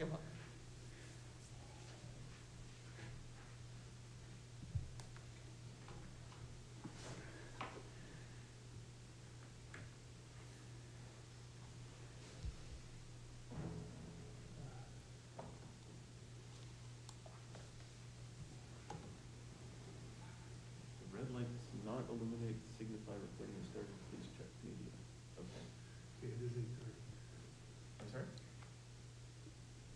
You're welcome. The red lights not illuminate, signify recording has started. Please check media. Okay. Okay, it is 8:30. I'm sorry?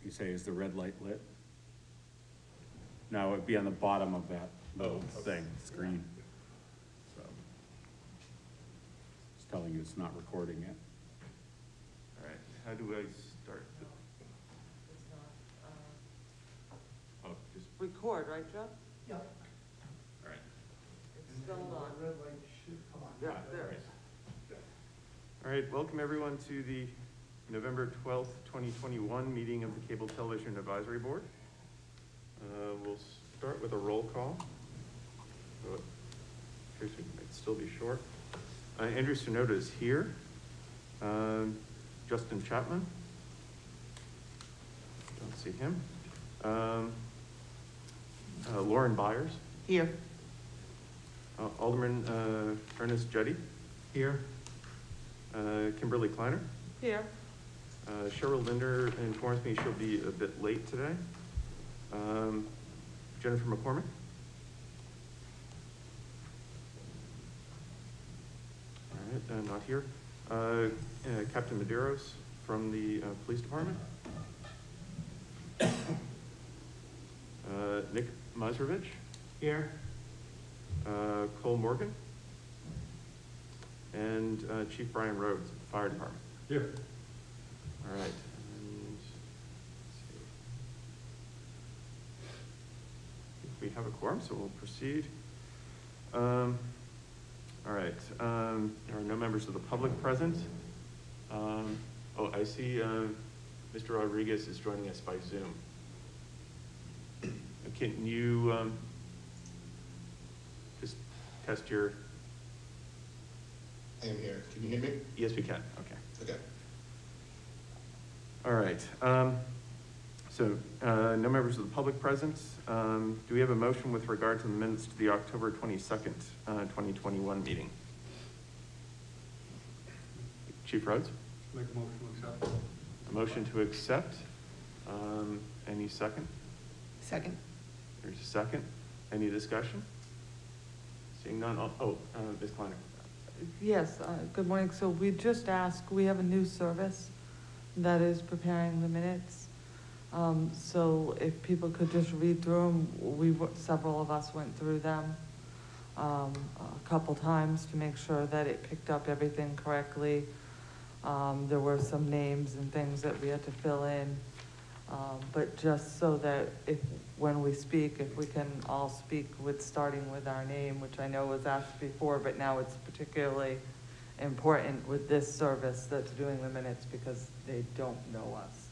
You say, is the red light lit? No, it'd be on the bottom of that little thing, screen. So, it's telling you it's not recording yet. All right. How do I start? It's not, Oh, just, record, right, Jeff? Yeah. all right. It's still on. The red light should come on. Yeah, there it is. All right, welcome everyone to the November 12th, 2021 meeting of the Cable Television Advisory Board. We'll start with a roll call. So it appears it might still be short. Andrew Sonoda is here. Justin Chapman. Don't see him. Lauren Byers. Here. Alderman Ernest Jetty. Here. Kimberly Kleiner. Here. Cheryl Linder informs me she'll be a bit late today. Jennifer McCormick. All right, not here. Captain Medeiros from the police department. Nick Mazurevich. Here. Cole Morgan. And Chief Brian Rhodes, Fire Department. Here. All right. And let's see. I think we have a quorum, so we'll proceed. All right. There are no members of the public present. Oh, I see Mr. Rodriguez is joining us by Zoom. Can you just test your... I am here. Can you hear me? Yes, we can. Okay. Okay. All right. So no members of the public present. Do we have a motion with regard to the minutes to the October 22nd, 2021 meeting? Chief Rhodes? Make a motion to accept. A motion to accept. Any second? Second. There's a second. Any discussion? Seeing none. Ms. Kleiner. Yes, good morning. So we just asked, we have a new service that is preparing the minutes. So if people could just read through them, several of us went through them a couple times to make sure that it picked up everything correctly. There were some names and things that we had to fill in. But just so that when we speak, if we can all speak starting with our name, which I know was asked before, but now it's particularly important with this service that's doing the minutes because they don't know us.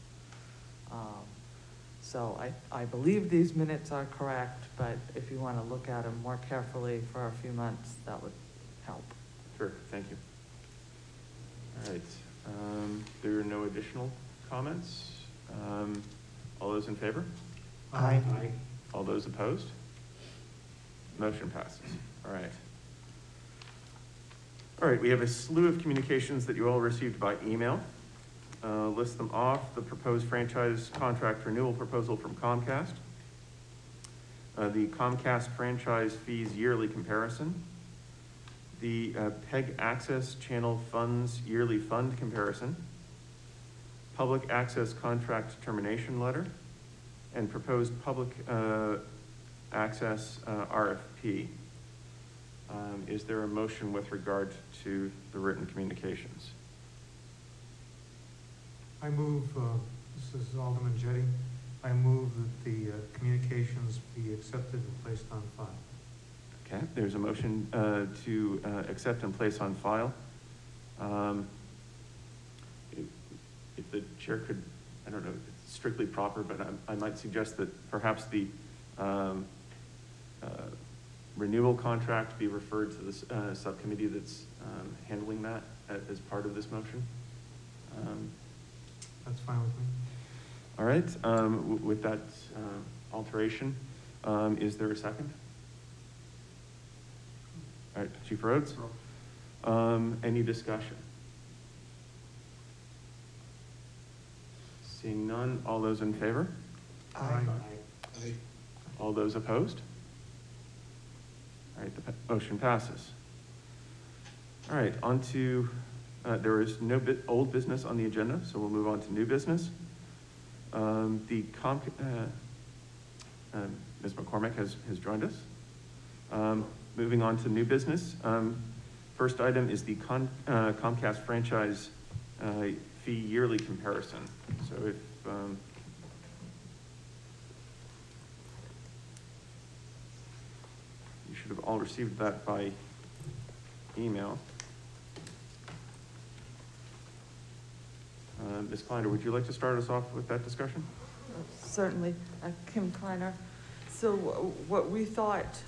So I believe these minutes are correct, but if you want to look at them more carefully for a few months, that would help. Sure, thank you. All right, there are no additional comments. All those in favor? Aye. All those opposed? Motion passes. All right. All right, we have a slew of communications that you all received by email. List them off. The proposed franchise contract renewal proposal from Comcast. The Comcast franchise fees yearly comparison. The PEG access channel funds yearly fund comparison. Public access contract termination letter, and proposed public access RFP. Is there a motion with regard to the written communications? I move, this is Alderman Jetty, I move that the communications be accepted and placed on file. Okay, there's a motion to accept and place on file. If the chair could, I don't know if it's strictly proper, but I might suggest that perhaps the renewal contract be referred to the subcommittee that's handling that as part of this motion. That's fine with me. All right, with that alteration, is there a second? All right, Chief Rhodes? Any discussion? Seeing none, all those in favor? Aye. All those opposed? All right, the motion passes. All right, on to, there is no old business on the agenda, so we'll move on to new business. Ms. McCormick has joined us. Moving on to new business. First item is the Comcast franchise fee yearly comparison. So if you should have all received that by email. Ms. Kleiner, would you like to start us off with that discussion? Certainly, Kim Kleiner. So what we thought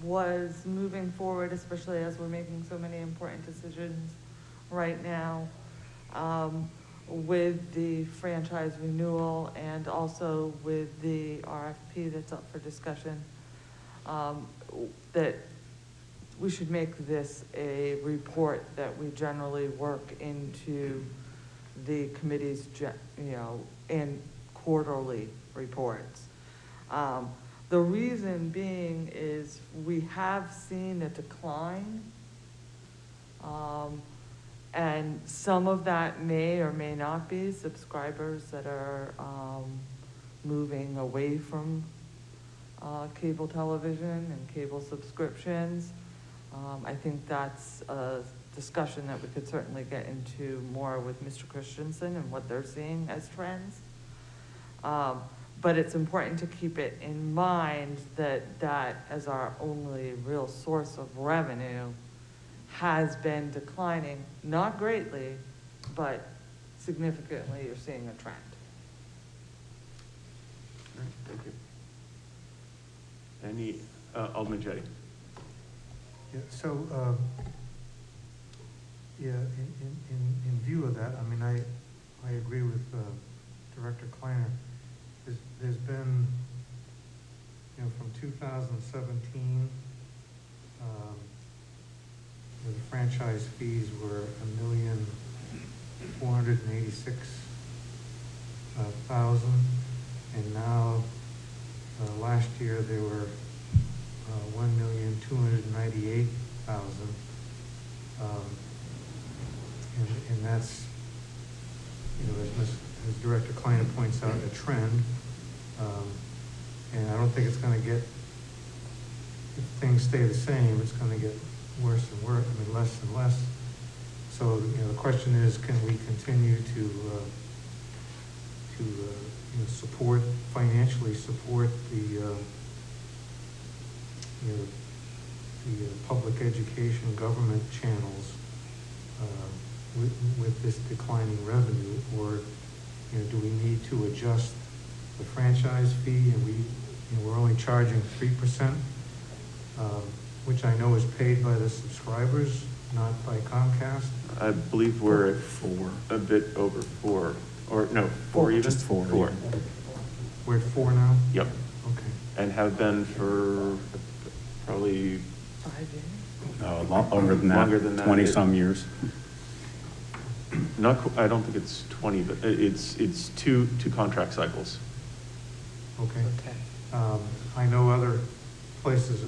was moving forward, especially as we're making so many important decisions right now, with the franchise renewal and also with the RFP that's up for discussion, that we should make this a report that we generally work into the committee's, in quarterly reports. The reason being is we have seen a decline, and some of that may or may not be subscribers that are moving away from cable television and cable subscriptions. I think that's a discussion that we could certainly get into more with Mr. Christensen and what they're seeing as trends. But it's important to keep it in mind that that as our only real source of revenue has been declining, not greatly, but significantly you're seeing a trend. All right, thank you. Any, Alderman Jettie? Yeah, so, yeah, in view of that, I mean, I agree with Director Kleiner. There's been, from 2017, the franchise fees were $1,486,000, and now last year they were $1,298,000, and that's, as Director Kleiner points out, a trend. And I don't think it's going to get, if things stay the same, it's going to get worse and worse, less and less. So, the question is, can we continue to support, financially support the public education government channels with this declining revenue, or do we need to adjust the franchise fee, and we're only charging 3%, which I know is paid by the subscribers, not by Comcast. I believe we're at a bit over 4, or no, 4 even? Just 4. 4. We're at 4 now? Yep. Okay. And have been for probably 5 years? No, a lot longer than that. Longer than that. 20-some years. I don't think it's 20, but it's two contract cycles. Okay. I know other places,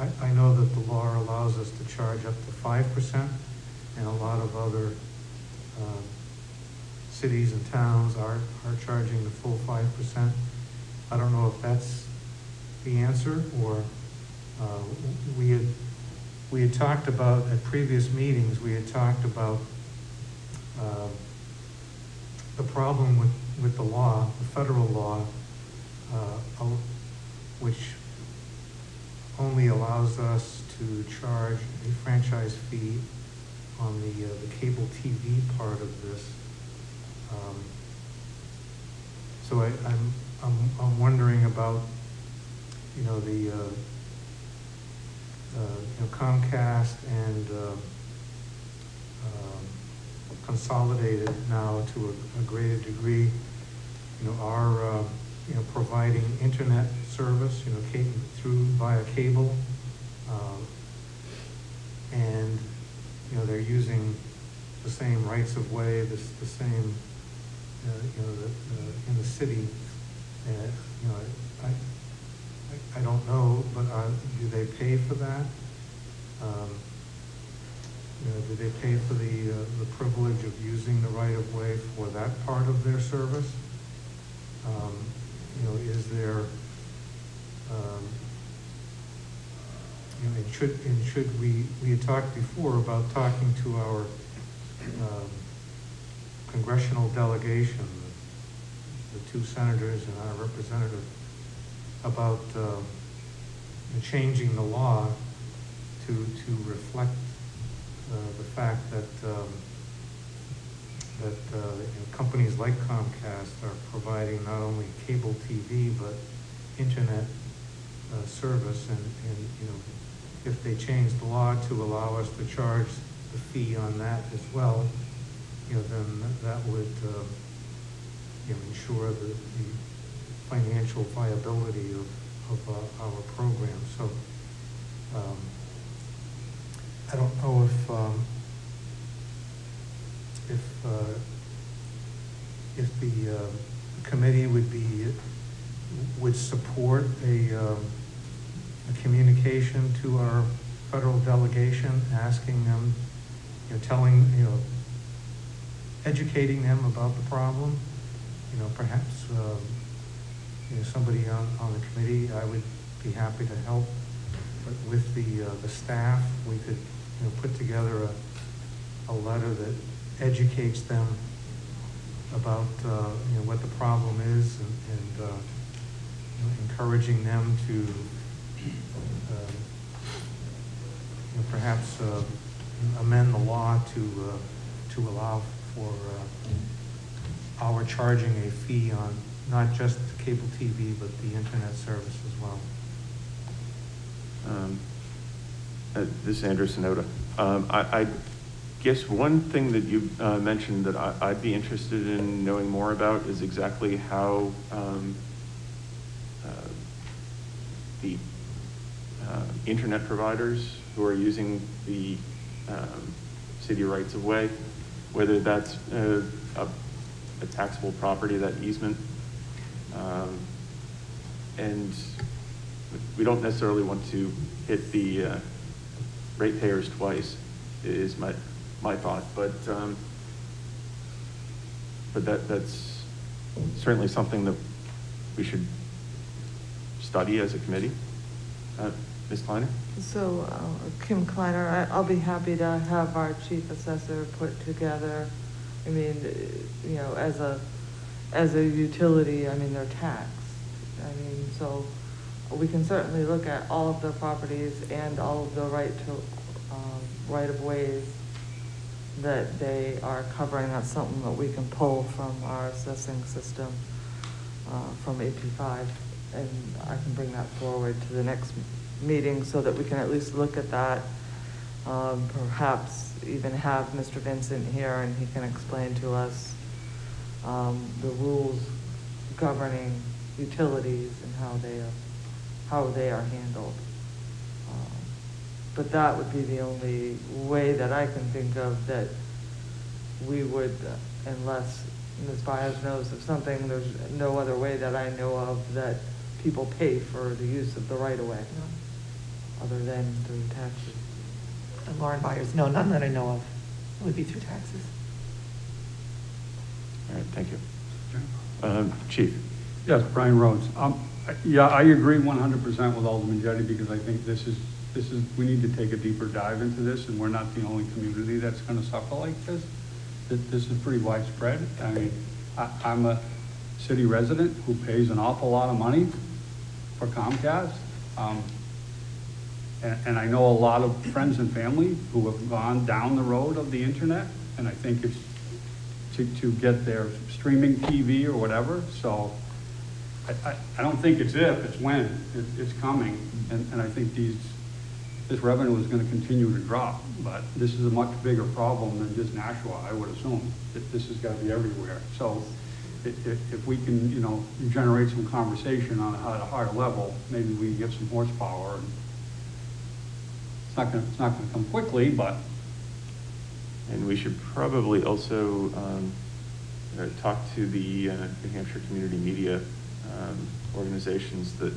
I know that the law allows us to charge up to 5%, and a lot of other cities and towns are charging the full 5%. I don't know if that's the answer, or we had talked about, at previous meetings, we had talked about the problem with the law, the federal law, which only allows us to charge a franchise fee on the cable TV part of this. So I'm wondering about, the Comcast and Consolidated now to a greater degree are, providing internet service, via cable. And, they're using the same rights of way, the same, in the city. I don't know, but do they pay for that? Do they pay for the privilege of using the right of way for that part of their service? Is there, and should we had talked before about talking to our congressional delegation, the two senators and our representative, about changing the law to reflect the fact that companies like Comcast are providing not only cable TV but internet service, and if they change the law to allow us to charge the fee on that as well, then that would ensure the financial viability of our program. So I don't know if the committee would support a communication to our federal delegation, asking them, educating them about the problem. Perhaps somebody on the committee, I would be happy to help. But with the staff, we could put together a letter that educates them about what the problem is, and encouraging them to perhaps amend the law to allow for our charging a fee on not just cable TV but the internet service as well. This is Andrew Sonoda. I guess one thing that you mentioned that I'd be interested in knowing more about is exactly how the internet providers who are using the city rights of way, whether that's a taxable property, that easement, and we don't necessarily want to hit the ratepayers twice, is my thought, but that's certainly something that we should study as a committee. Ms. Kleiner? So, Kim Kleiner, I'll be happy to have our chief assessor put together, as a utility, they're taxed. So we can certainly look at all of the properties and all of the right of ways that they are covering. That's something that we can pull from our assessing system from AP5, and I can bring that forward to the next meeting so that we can at least look at that. Perhaps even have Mr. Vincent here and he can explain to us the rules governing utilities and how they are handled. But that would be the only way that I can think of that we would, unless Ms. Byers knows of something, there's no other way that I know of that people pay for the use of the right-of-way, other than through taxes. And Lauren Byers, no, none that I know of. It would be through taxes. All right, thank you. Chief. Yes, Brian Rhodes. Yeah, I agree 100% with Alderman Jettie, because I think this is, we need to take a deeper dive into this, and we're not the only community that's going to suffer like this. This is pretty widespread. I'm a city resident who pays an awful lot of money for Comcast. And I know a lot of friends and family who have gone down the road of the internet, and I think it's to get their streaming TV or whatever. So I don't think it's if, it's when. It's coming, and I think this revenue is going to continue to drop. But this is a much bigger problem than just Nashua, I would assume. This has got to be everywhere. So if we can, you know, generate some conversation on at a higher level, maybe we can get some horsepower. And it's not gonna come quickly, but. And we should probably also talk to the New Hampshire community media organizations that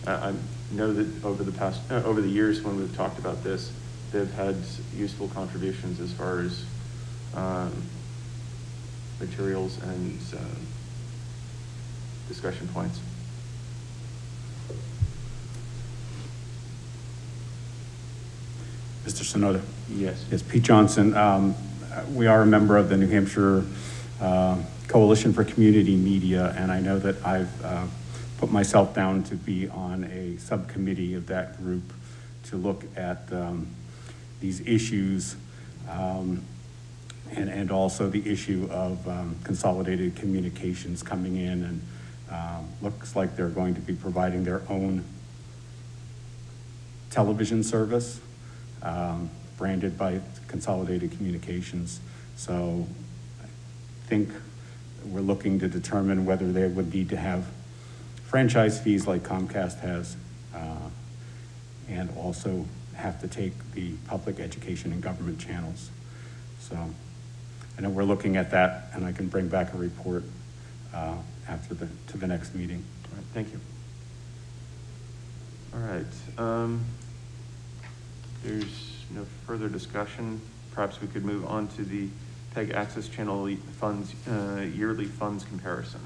I know that over the years when we've talked about this, they've had useful contributions as far as materials and discussion points. Mr. Sonoda? Yes. Yes, Pete Johnson. We are a member of the New Hampshire Coalition for Community Media, and I know that I've put myself down to be on a subcommittee of that group to look at these issues and also the issue of consolidated communications coming in, and looks like they're going to be providing their own television service branded by Consolidated Communications. So I think we're looking to determine whether they would need to have franchise fees like Comcast has, and also have to take the public education and government channels. So I know we're looking at that, and I can bring back a report after to the next meeting. All right, thank you. All right. There's no further discussion. Perhaps we could move on to the PEG Access Channel funds, yearly funds comparison.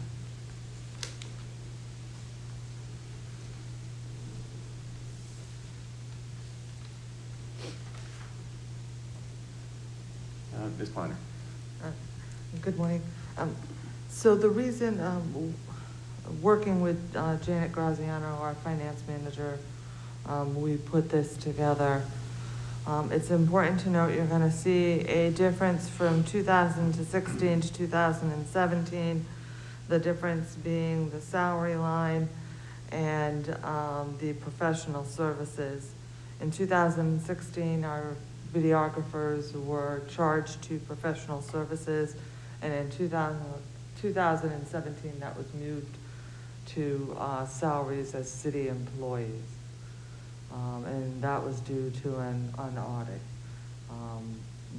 Ms. Kleiner. Good morning. So the reason, working with Janet Graziano, our finance manager, we put this together. It's important to note you're going to see a difference from 2016 to 2017, the difference being the salary line and the professional services. In 2016, our videographers were charged to professional services, and in 2017, that was moved to salaries as city employees. And that was due to an audit.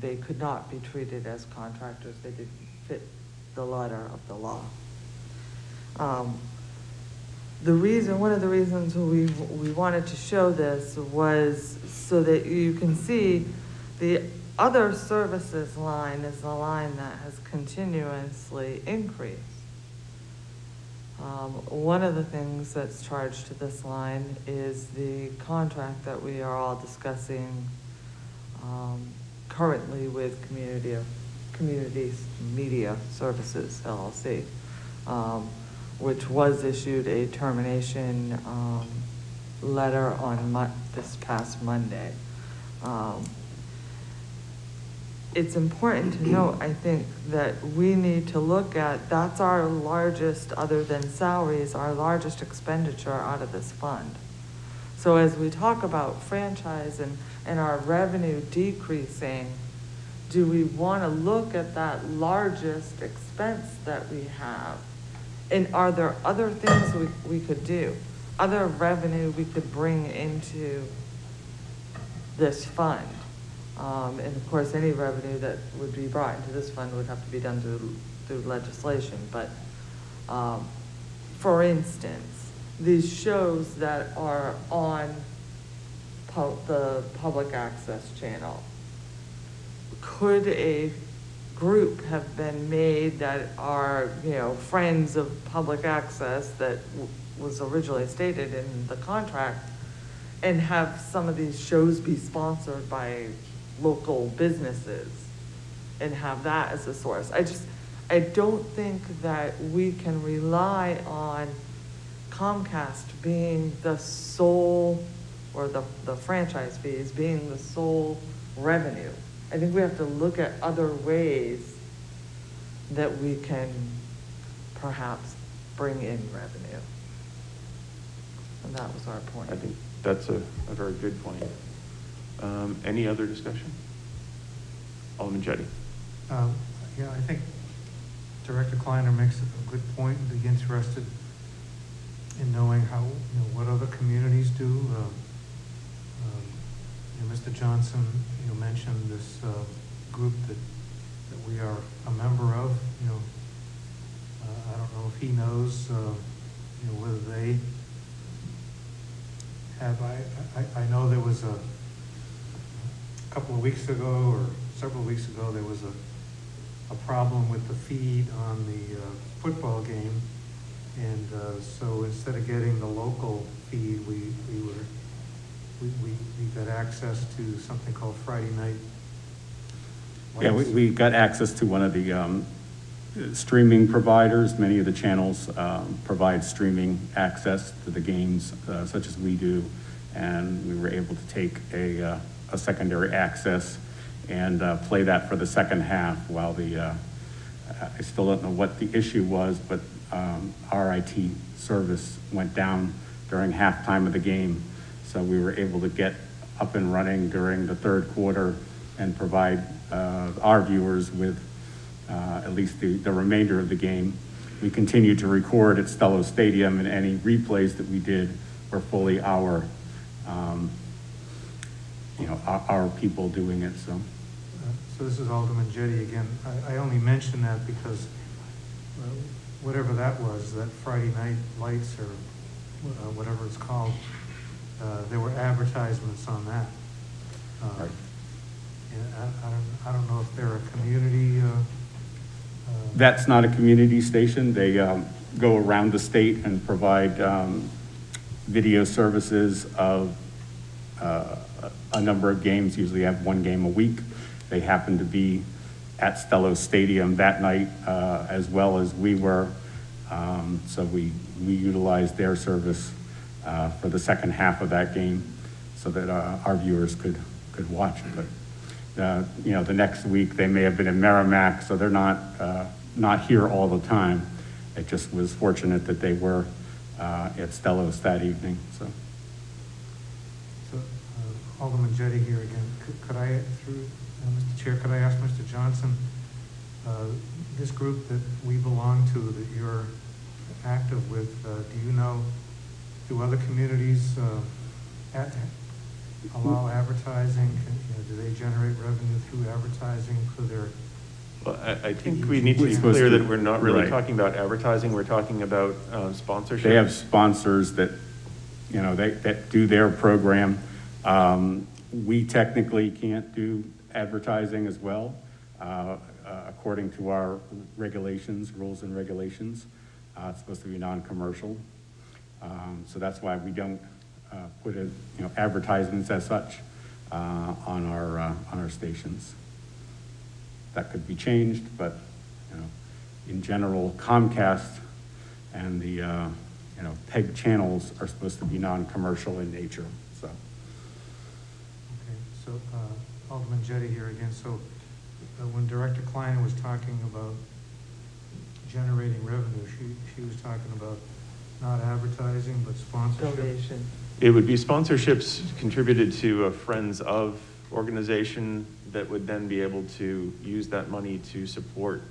They could not be treated as contractors. They didn't fit the letter of the law. One of the reasons we wanted to show this was so that you can see the other services line is the line that has continuously increased. One of the things that's charged to this line is the contract that we are all discussing currently with Community Media Services, LLC, which was issued a termination letter on this past Monday. It's important to note, I think, that we need to look at, that's our largest, other than salaries, our largest expenditure out of this fund. So as we talk about franchise and our revenue decreasing, do we want to look at that largest expense that we have? And are there other things we could do? Other revenue we could bring into this fund? And of course, any revenue that would be brought into this fund would have to be done through legislation. But for instance, these shows that are on the public access channel, could a group have been made that are, friends of public access that was originally stated in the contract, and have some of these shows be sponsored by local businesses and have that as a source? I don't think that we can rely on Comcast being the sole, or the franchise fees being the sole revenue. I think we have to look at other ways that we can perhaps bring in revenue. And that was our point. I think that's a very good point. Any other discussion? Alderman Jettie. Yeah, I think Director Kleiner makes a good point, and be interested in knowing how, what other communities do. Mr. Johnson, mentioned this group that we are a member of. I don't know if he knows, whether they have. I know there was a couple of weeks ago or several weeks ago, there was a problem with the feed on the football game. And so instead of getting the local feed, we got access to something called Friday Night Yeah, we got access to one of the streaming providers. Many of the channels provide streaming access to the games, such as we do. And we were able to take a secondary access and play that for the second half while the, I still don't know what the issue was, but our IT service went down during halftime of the game. So we were able to get up and running during the third quarter and provide our viewers with at least the remainder of the game. We continued to record at Stello Stadium, and any replays that we did were fully our people doing it, so. So this is Alderman Jettie again. I only mention that because whatever that was, that Friday Night Lights or whatever it's called, there were advertisements on that. Right. And I don't know if they're a community. That's not a community station. They go around the state and provide video services of a number of games. Usually have one game a week. They happen to be at Stello Stadium that night as well as we were. So we utilized their service for the second half of that game so that our viewers could watch it. But the next week they may have been in Merrimack, so they're not here all the time. It just was fortunate that they were at Stellos that evening. So Alderman Jettie here again. Could I, through Mr. Chair, could I ask Mr. Johnson, this group that we belong to, that you're active with, do you know, do other communities allow advertising? Do they generate revenue through advertising through their? Well, I think we need to be clear that we're not really talking about advertising. We're talking about sponsorship. they have sponsors that, that do their program. We technically can't do advertising as well, according to our regulations, rules and regulations. It's supposed to be non-commercial. So that's why we don't put advertisements as such on our stations. That could be changed, but in general, Comcast and the PEG channels are supposed to be non-commercial in nature. So. Okay, so Alderman Jettie here again. So when Director Kleiner was talking about generating revenue, she was talking about not advertising, but sponsorship. Donation. It would be sponsorships contributed to a Friends of organization that would then be able to use that money to support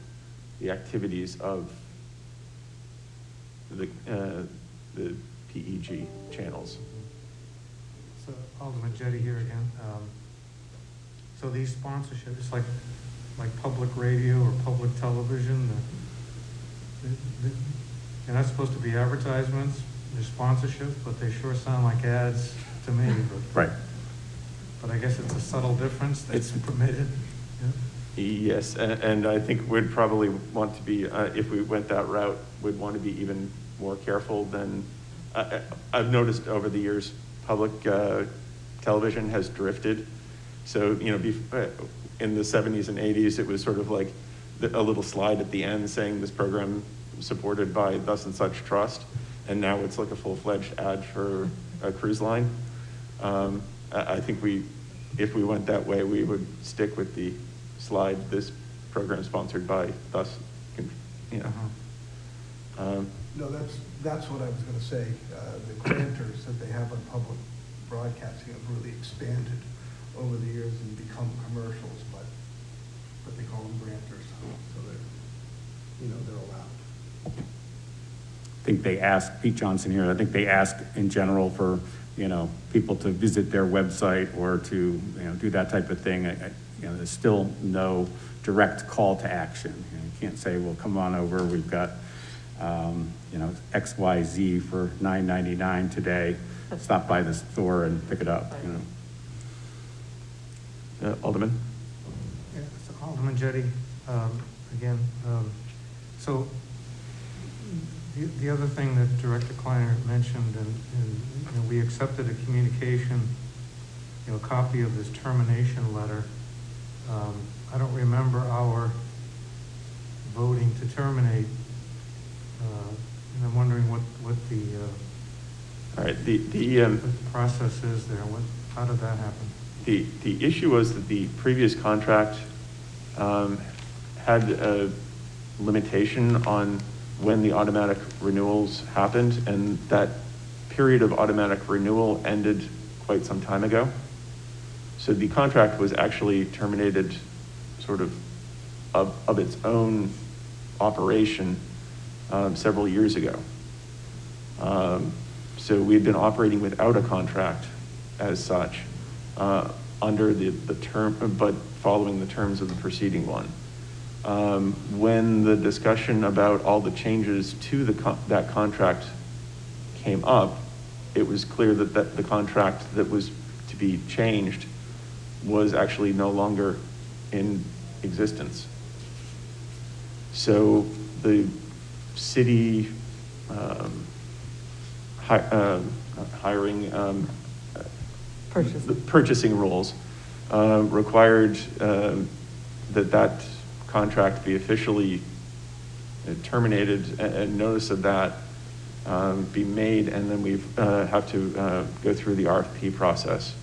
the activities of the PEG channels. So Alderman Jettie here again. So these sponsorships, like public radio or public television, they're not supposed to be advertisements, they're sponsorships, but they sure sound like ads to me. Right. But I guess it's a subtle difference that's permitted. Yeah. Yes, and I think we'd probably want to be, if we went that route, would want to be even more careful than, I've noticed over the years, public television has drifted. So, in the 70s and 80s, it was sort of like a little slide at the end saying this program supported by thus and such trust. And now it's like a full-fledged ad for a cruise line. I think if we went that way, we would stick with the slide, this program sponsored by thus, No, that's what I was going to say. The grantors that they have on public broadcasting have really expanded over the years and become commercials, but they call them grantors. So they're allowed. I think they ask, Pete Johnson here, I think they ask in general for, people to visit their website or to, do that type of thing. There's still no direct call to action. You can't say, well, come on over, we've got, XYZ for $9.99 today. Stop by the store and pick it up, Alderman? Yeah, so Alderman Jettie, again, so the other thing that Director Kleiner mentioned, and we accepted a communication, a copy of this termination letter. I don't remember our voting to terminate, and I'm wondering what the All right, what the process is there. How did that happen? The issue was that the previous contract had a limitation on when the automatic renewals happened, and that period of automatic renewal ended quite some time ago. So the contract was actually terminated sort of its own operation several years ago. So we had been operating without a contract as such, under the term, but following the terms of the preceding one. When the discussion about all the changes to that contract came up, it was clear that the contract that was to be changed was actually no longer in existence. So the city purchasing rules required that contract be officially terminated, and notice of that be made, and then we have to go through the RFP process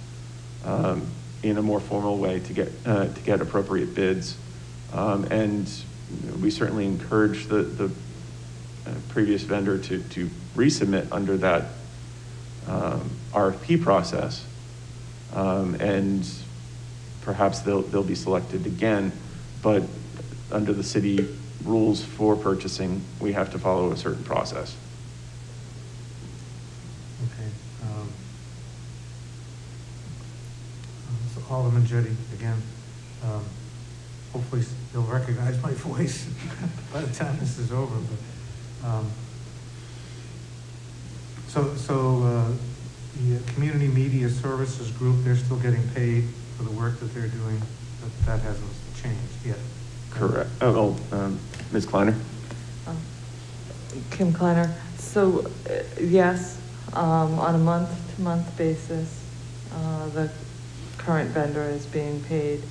in a more formal way to get appropriate bids, and we certainly encourage the previous vendor to resubmit under that RFP process, and perhaps they'll be selected again, but under the city rules for purchasing, we have to follow a certain process. Okay. So Alderman Jettie, again, hopefully you'll recognize my voice by the time this is over. But the Community Media Services Group, they're still getting paid for the work that they're doing. That hasn't changed yet. Correct. Ms. Kleiner? Kim Kleiner. So, yes, on a month-to-month basis, the current vendor is being paid.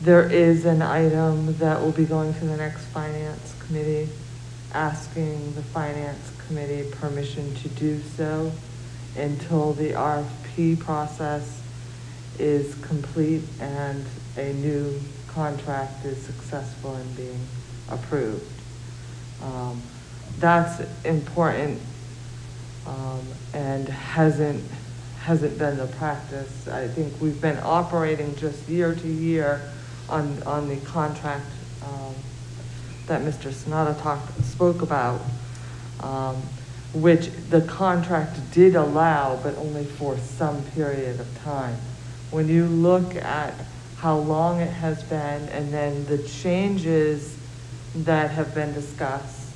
There is an item that will be going to the next Finance Committee, asking the Finance Committee permission to do so until the RFP process is complete and a new contract is successful in being approved. That's important, and hasn't been the practice. I think we've been operating just year to year on the contract that Mr. Sonata spoke about, which the contract did allow, but only for some period of time. When you look at how long it has been, and then the changes that have been discussed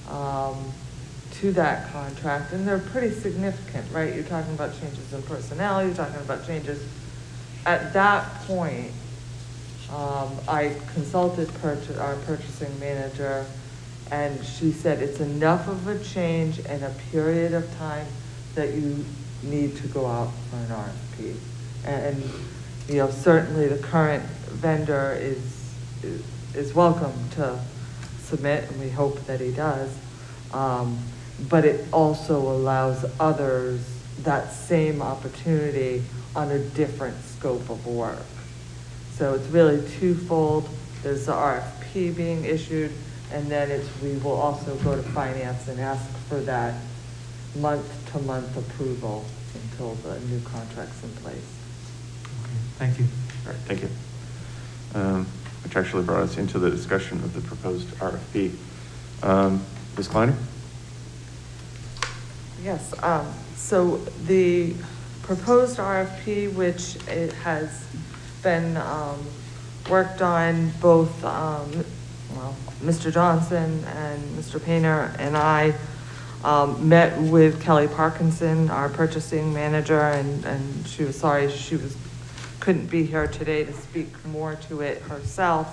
to that contract, and they're pretty significant, right? You're talking about changes in personnel, you're talking about changes. At that point, I consulted our purchasing manager, and she said it's enough of a change in a period of time that you need to go out for an RFP. And certainly the current vendor is welcome to submit, and we hope that he does. But it also allows others that same opportunity on a different scope of work. So it's really twofold. There's the RFP being issued, and then we will also go to finance and ask for that month-to-month approval until the new contract's in place. Okay, thank you. All right, thank you. which actually brought us into the discussion of the proposed RFP. Ms. Kleiner? Yes, so the proposed RFP, which it has been worked on both, Mr. Johnson and Mr. Painter and I met with Kelly Parkinson, our purchasing manager, and she was sorry couldn't be here today to speak more to it herself.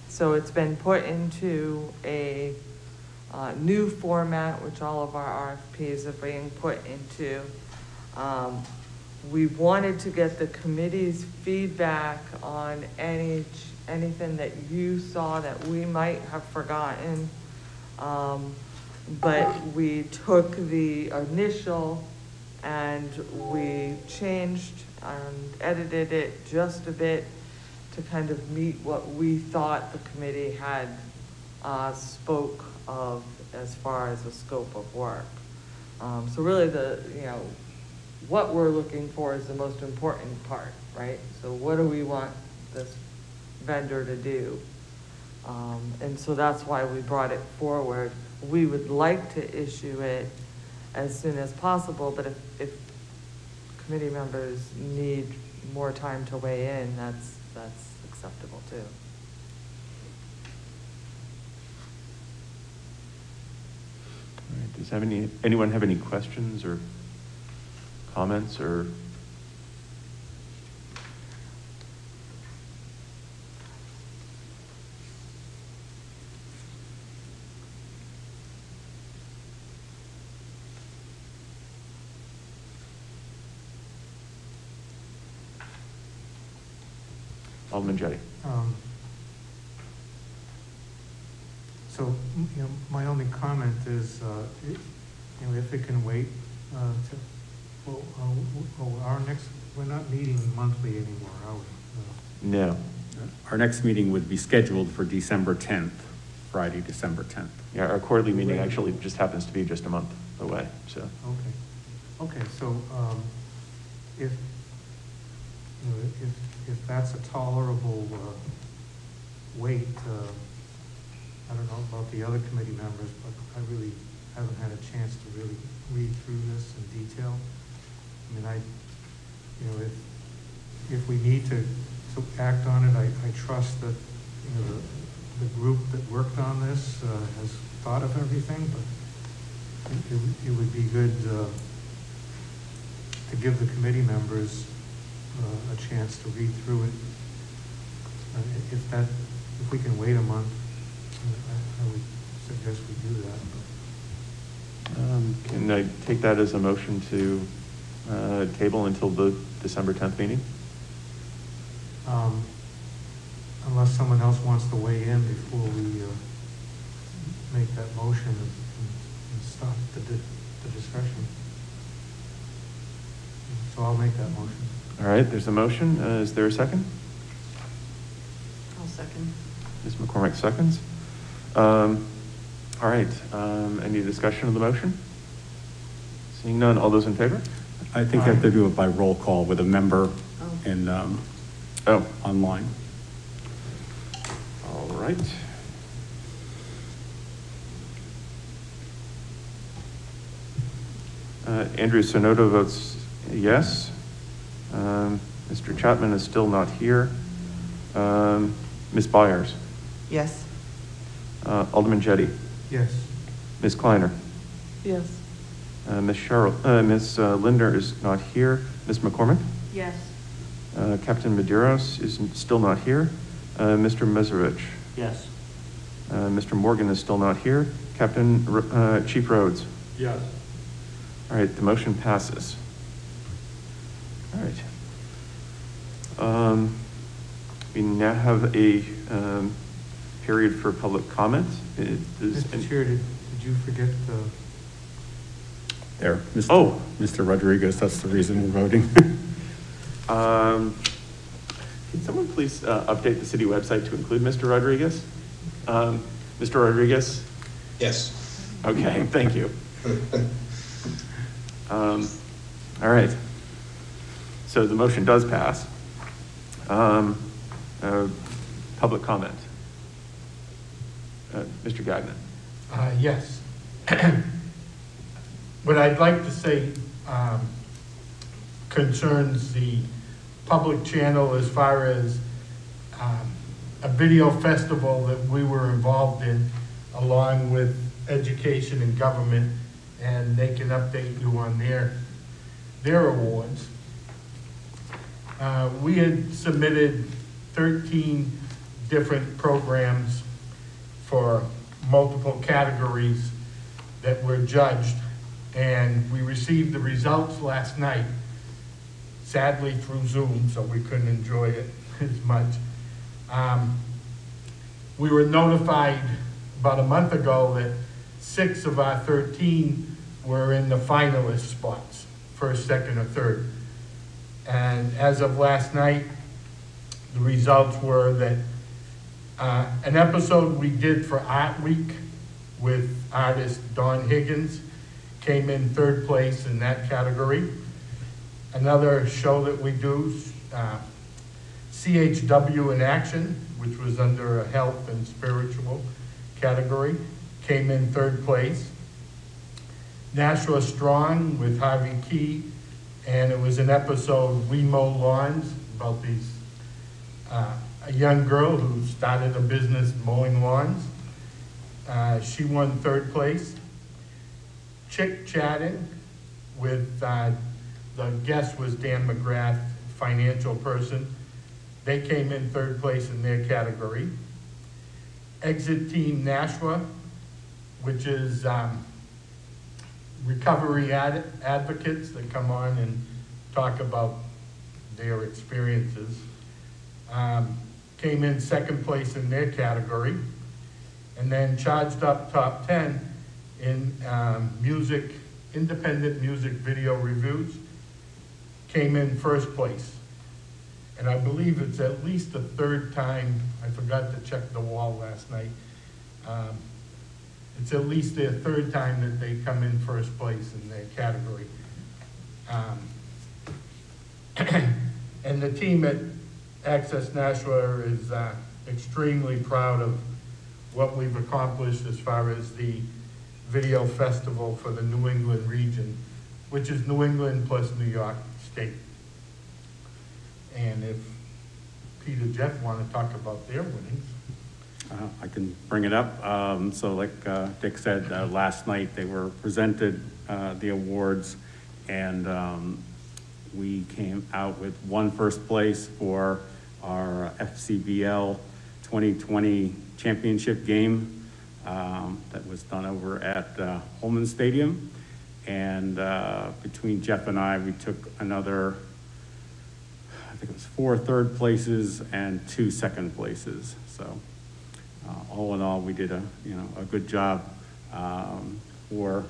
So it's been put into a new format, which all of our RFPs are being put into. We wanted to get the committee's feedback on anything that you saw that we might have forgotten. But we took the initial and we changed and edited it just a bit to kind of meet what we thought the committee had spoke of as far as the scope of work. So really what we're looking for is the most important part, right? So what do we want this vendor to do? And so that's why we brought it forward. We would like to issue it as soon as possible, but if committee members need more time to weigh in, that's acceptable too. All right, does anyone have any questions or comments or? Alderman Jettie. So, my only comment is, if it can wait our next, we're not meeting monthly anymore, are we? No. Our next meeting would be scheduled for December 10th, Friday, December 10th. Yeah, our quarterly meeting actually just happens to be just a month away, so. Okay, so, if that's a tolerable wait, I don't know about the other committee members, but I really haven't had a chance to really read through this in detail. I mean, if we need to act on it, I trust that, the group that worked on this has thought of everything, but it would be good to give the committee members a chance to read through it. If we can wait a month, I would suggest we do that. Can I take that as a motion to table until the December 10th meeting? Unless someone else wants to weigh in before we make that motion and start the discussion. So I'll make that motion. All right, there's a motion. Is there a second? I'll second. Ms. McCormick seconds. All right, any discussion of the motion? Seeing none, all those in favor? I think I have to do it by roll call with a member in online. All right. Andrew Sonoda votes yes. Mr. Chapman is still not here. Ms. Byers? Yes. Alderman Jettie? Yes. Ms. Kleiner? Yes. Ms. Linder is not here. Ms. McCormick? Yes. Captain Medeiros is still not here. Mr. Meserovich? Yes. Mr. Morgan is still not here. Chief Rhodes? Yes. All right, the motion passes. All right. We now have a period for public comment. Mr. Chair, did you forget the... There, Mr. Rodriguez, that's the reason we're voting. Can someone please update the city website to include Mr. Rodriguez? Mr. Rodriguez? Yes. Okay, thank you. All right. So the motion does pass. Public comment. Mr. Gagnon. Yes. What I'd like to say concerns the public channel as far as a video festival that we were involved in along with education and government, and they can update you on their awards. We had submitted 13 different programs for multiple categories that were judged, and we received the results last night, sadly through Zoom, so we couldn't enjoy it as much. We were notified about a month ago that 6 of our 13 were in the finalist spots, first, second, or third. And as of last night, the results were that an episode we did for Art Week with artist Don Higgins came in 3rd place in that category. Another show that we do, CHW in Action, which was under a health and spiritual category, came in 3rd place. Nashua Strong with Harvey Key, and it was an episode, We Mow Lawns, about these a young girl who started a business mowing lawns. She won 3rd place. Chick Chatting with, the guest was Dan McGrath, financial person. They came in 3rd place in their category. Exit Team Nashua, which is recovery advocates that come on and talk about their experiences. Came in 2nd place in their category. And then Charged Up Top 10 in independent music video reviews, came in 1st place. And I believe it's at least the 3rd time, I forgot to check the wall last night. It's at least their 3rd time that they come in 1st place in their category. And the team at Access Nashua is extremely proud of what we've accomplished as far as the video festival for the New England region, which is New England plus New York State. And if Pete or Jeff want to talk about their winnings. I can bring it up. So like Dick said, last night they were presented the awards, and we came out with 1 first place for our FCBL 2020 championship game that was done over at Holman Stadium. And between Jeff and I, we took another, I think it was 4 third places and 2 second places. So all in all, we did a good job for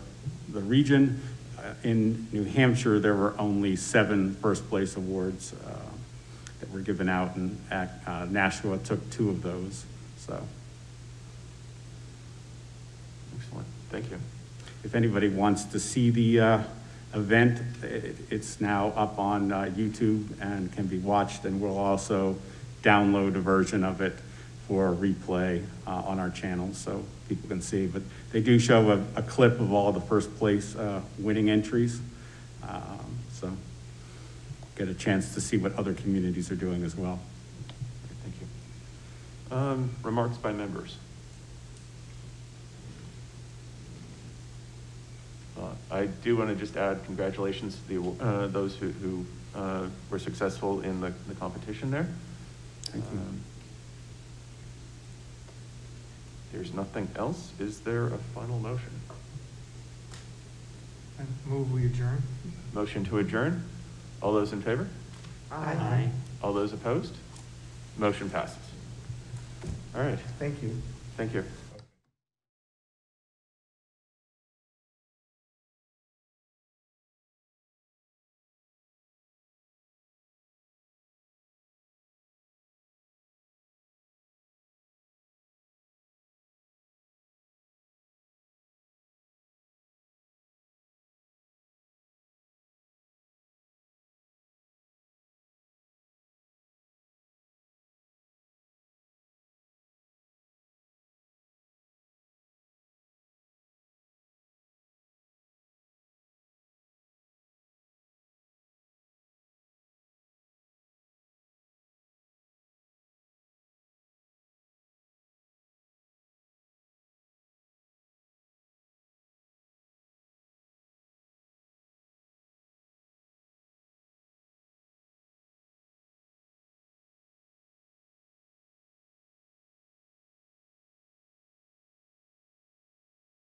the region. In New Hampshire, there were only 7 first place awards that were given out, and Nashua took 2 of those. So, Excellent, thank you. if anybody wants to see the event, it's now up on YouTube and can be watched, and we'll also download a version of it for replay on our channel so people can see. But they do show a clip of all the first place winning entries. So get a chance to see what other communities are doing as well. Thank you. Remarks by members. I do want to just add congratulations to those who were successful in the competition there. Thank you. There's nothing else. Is there a final motion? I move we adjourn. Motion to adjourn. All those in favor? Aye. All those opposed? Motion passes. All right, Thank you. thank you.